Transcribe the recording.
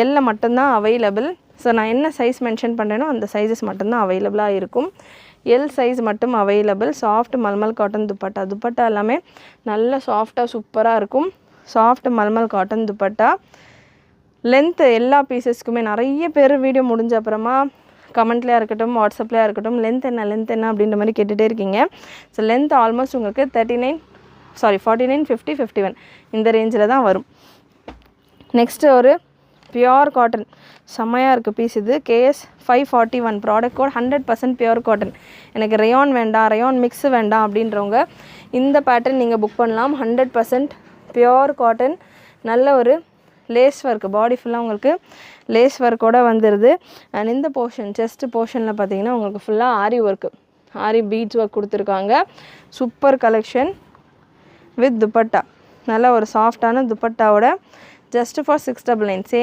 எல்ல மட்டும்தான் available. So நான் என்ன சைஸ் மென்ஷன் பண்ணுறேனோ அந்த சைஸஸ் மட்டும்தான் அவைலபிளாக இருக்கும். எல் சைஸ் மட்டும் available. Soft mulmul cotton dupatta. Dupatta எல்லாமே நல்ல சாஃப்டாக சூப்பராக இருக்கும். Soft mulmul cotton dupatta. Length எல்லா பீசஸ்க்குமே நிறைய பேர் வீடியோ முடிஞ்ச அப்புறமா கமெண்ட்லேயே இருக்கட்டும், வாட்ஸ்அப்லேயே இருக்கட்டும், லென்த் என்ன அப்படின்ற மாதிரி கேட்டுகிட்டே இருக்கீங்க. ஸோ லென்த் ஆல்மோஸ்ட் உங்களுக்கு 49, 50, 51 இந்த ரேஞ்சில் தான் வரும். நெக்ஸ்ட்டு ஒரு பியோர் காட்டன் செம்மையாக இருக்குது பீஸ். இது KS 541 product code 100% pure cotton. எனக்கு ரேயான் வேண்டாம், ரேயான் மிக்ஸ் வேண்டாம் அப்படின்றவங்க இந்த பேட்டர்ன் நீங்கள் புக் பண்ணலாம். 100% பியோர் காட்டன். நல்ல ஒரு லேஸ் ஒர்க், பாடி ஃபுல்லாக உங்களுக்கு லேஸ் ஒர்க்கோடு வந்துடுது. அண்ட் இந்த போர்ஷன் செஸ்ட் போர்ஷனில் பார்த்தீங்கன்னா உங்களுக்கு ஃபுல்லாக ஆரி ஒர்க்கு, ஆரி பீட்ஸ் ஒர்க் கொடுத்துருக்காங்க. Super collection with dupatta. நல்ல ஒரு சாஃப்டான துப்பட்டாவோட ஜஸ்ட் ஃபார் 699.